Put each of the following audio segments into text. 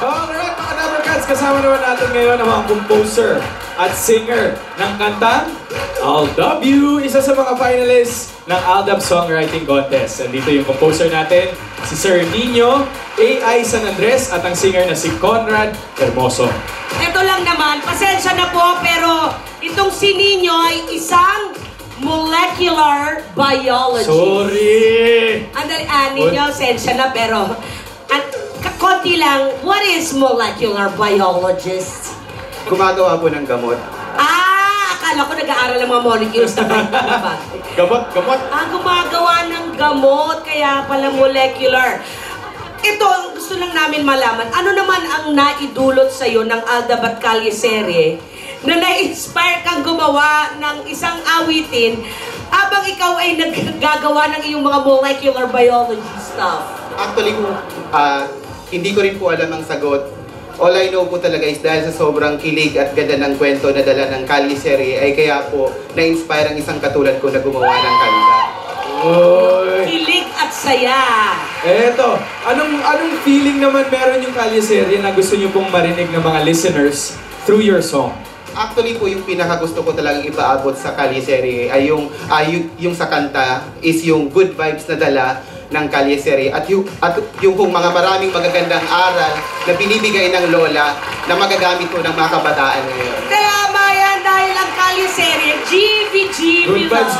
Alright, mga Numbercats, kasama naman natin ngayon ang mga composer at singer ng kantang I'll Dub You, isa sa mga finalists ng Aldab Songwriting Contest. Nandito yung composer natin, si Sir Nino, AI San Andres, at ang singer na si Conrad Hermoso. Ito lang naman, pasensya na po, pero itong si Nino ay isang molecular biologist. Sorry! Andali, Nino, sensya na, pero konti lang, what is molecular biologist? Gumagawa po ng gamot. Akala ko nag-aaral ng mga molecules na ba? Gamot, gamot. Gumagawa ng gamot, kaya pala molecular. Ito, ang gusto lang namin malaman, ano naman ang naidulot sa'yo ng Aldab at Calle serie na na-inspire kang gumawa ng isang awitin habang ikaw ay naggagawa ng iyong mga molecular biology stuff? Actually po, hindi ko rin po alam ang sagot. All I know po talaga is dahil sa sobrang kilig at ganda ng kwento na dala ng Calle serie ay kaya po na-inspire ang isang katulad ko na gumawa ng kanta. Oy. Kilig at saya. Eto, anong feeling naman meron yung Calle serie na gusto niyo pong marinig ng mga listeners through your song? Actually po, yung pinakagusto ko talagang ipaabot sa Calle serie ay yung sa kanta is yung good vibes na dala ng Calle serie at yung mga maraming magagandang aral na binibigay ng lola na magagamit po ng mga kabataan ngayon. Tama yan dahil ang Calle serie, GVG Good vibes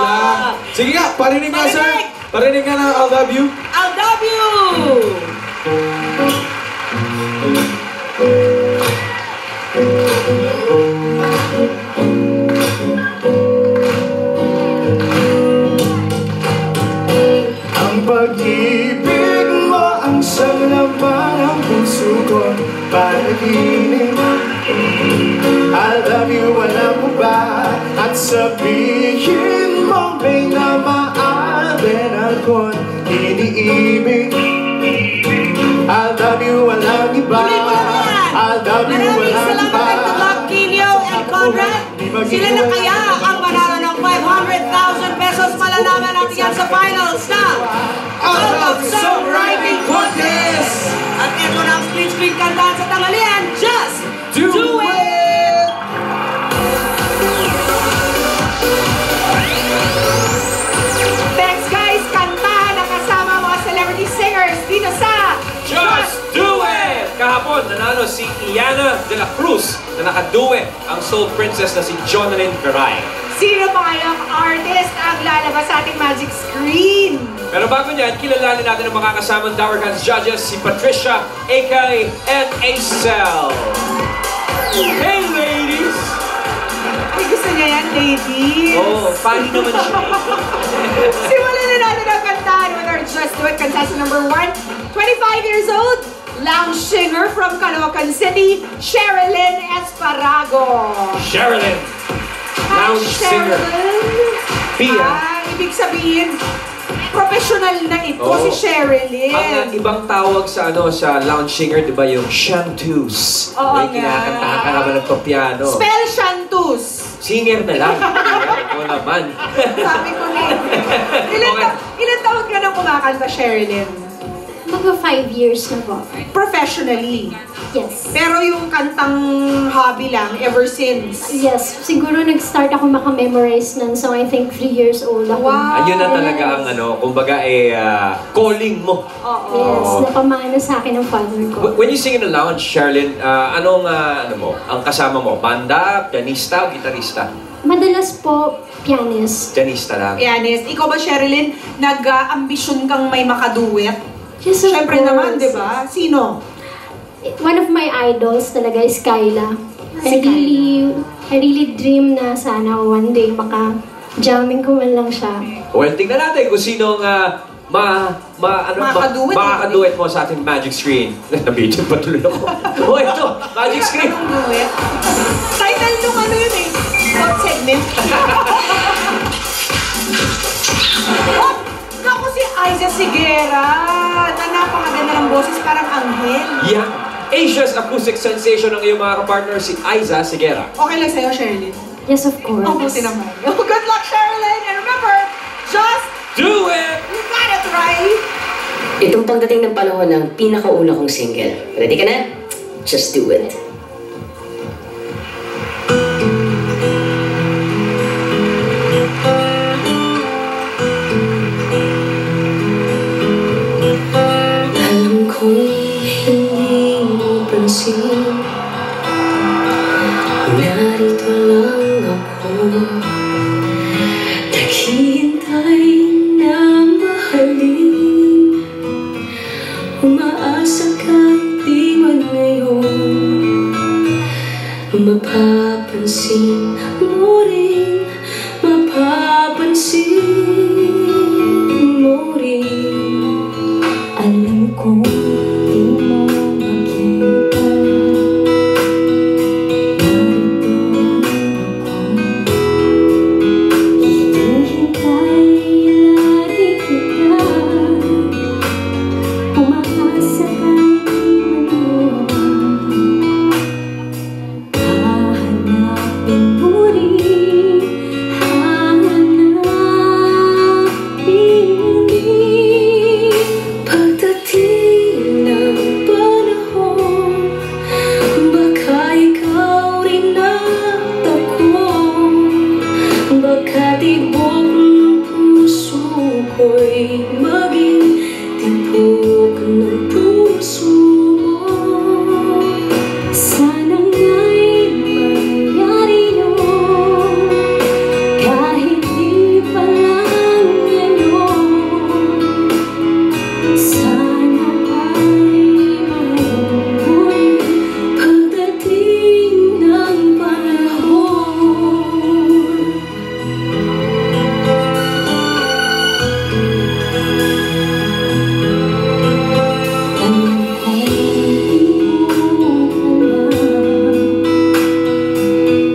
lang. Sige nga, parinig nga sir. Parinig nga ng I'll Dub You. I'll Dub You! Pag-ibig mo ang siyang laman ng puso ko panaginip. I love you, alam mo ba? At sabihin mo may namaamin ako't iniibig. I love you, alam iba. I love you, alam iba. Nino and Conrad, sila na kaya ang manalo ng 500,000 pesos? Malalaman natin yan sa finals na Aldab Songwriting Contest! At ito na ang split screen kantahan sa tanghalian, Just Do It! Thanks guys! Kantahan na kasama mga celebrity singers dito sa Just Do It! Kahapon, nanalo si Iana de la Cruz na nakaduet ang soul princess na si Jonalyn Garay. sino ba kayang artist ang lalabas sa ating magic screen? Pero bago niyan, kilalanin natin ang mga kasamang Numbercats judges, si Patricia, Akay, and Acel. Hey ladies! Ay, gusto niya yan, ladies. Oh, funny naman siya. Simulan na natin ang kantahan with our Just Do It contestant number 1, 25 years old, lounge singer from Caloocan City, Sherilyn Esparago. Sherilyn, lounge singer. Pia. Ibig sabihin, professional na ito si Sherilyn. Ang ibang tawag sa sa lounge singer, 'di ba, yung chanteuse. Oo May kinakantahan ka naman nagpa-piano. Spell chanteuse. Singer na lang. Ito naman. Sabi ko ilan taon ka nang kumakanta, Sherilyn? Magpa 5 years na po. Professionally. Yes. Pero yung kantang hobby lang, ever since. Yes. Siguro nag-start ako makamemorize nun. So I think 3 years old ako. Wow. Ayun na talaga ang kumbaga calling mo. Oo. Yes. Napamana sa akin ng father ko. When you sing in the lounge, Sherilyn, anong ang kasama mo? Banda, pianista, o gitarista? Madalas po, pianist. Pianista lang. Pianist. Ikaw ba, Sherilyn, nag-ambisyon kang may makaduet? Yes, of Siyempre course. naman, di ba? Sino? One of my idols talaga is Kyla. I really dream na sana one day maka-jamming ko man lang siya. Well, tingnan natin kung sinong makakaduet mo sa ating magic screen. Nabidyo pa tuloy ako. Oh, ito! Magic screen! Anong duet? Title nung yun eh. What segment? Oh! Naku, si Aiza Sigera! Na napakaganda ng boses, parang anghel. Yeah. Asia's acoustic sensation ng iyong mga kapartner, si Aiza Sigera. Okay lang sa'yo, Sherilyn? Yes, of course. Oh, buti naman. Oh, good luck, Sherilyn! And remember, just do it! you got it right! Itong pagdating ng panahon ng pinakauna kong single. Ready ka na? Just do it. Alam kong hindi mo pansin, narito lang ako, naghihintay na mahalin. Umaasa kahit di man ngayon, mapapansin mo rin, mapapansin mo rin. Alam kong di mo makita, narito ako, hinihintay lagi kita. Umaasa kahit di man ngayon, hahanapin mo rin, hahanapin rin. Pagdating ng panahon, baka ikaw rin at ako, baka tibok ng puso ko'y maging tibok ng puso mo. Sana nga'y mangyari yun, kahit di pa lang ngayon. Sana ay mahal mo rin pagdating ng panahon. Alam kong di mo alam,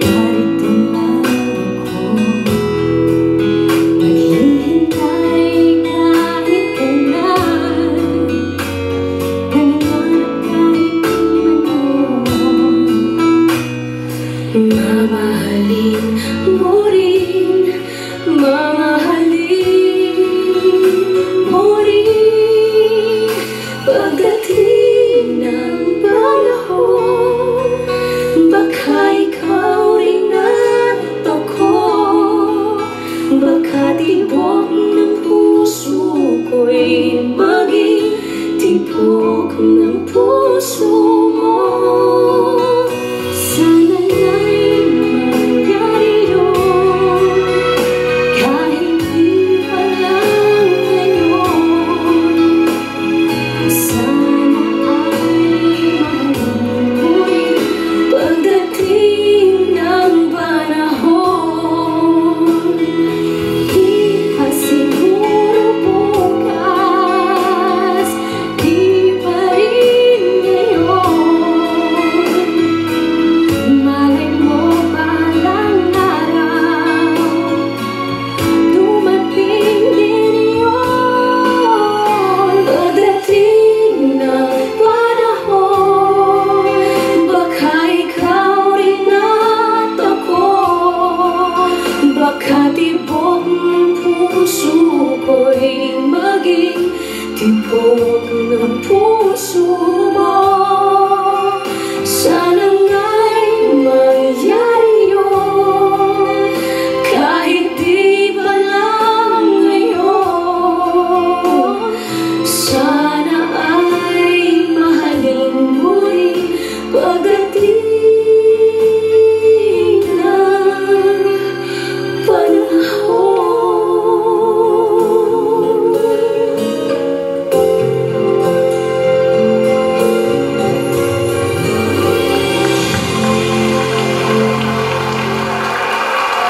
narito lang ako, naghihintay kahit kailan, nangangarap kahit di man ngayon. Mamahalin mo rin, mamahalin mo rin. Pagdating ng panahon, baka ikaw rin at ako, baka tibok ng puso ko'y maging tibok ng puso mo. Sana nga'y mangyari yun, kahit di pa lang ngayon. Sana ay mahal mo rin pagdating ng panahon. Di pa siguro bukas, di pa rin ngayon. Malay mo balang araw, dumating din yun. Pagdating ng panahon, baka ikaw rin at ako, baka tibok ng puso ko'y maging tibok ng puso mo. Sana nga'y mangyari yun, kahit di pa lang ngayon. Sana ay mahalin mo rin pagdating ng panahon.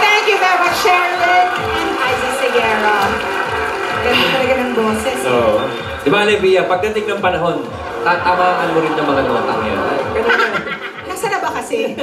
Thank you very much, Sherilyn and Isa Seguera. Ganda talaga ng boses. So, di ba, Olivia, pagdating ng panahon, tatamaan mo rin ng mga notang yan. Nasaan na ba kasi?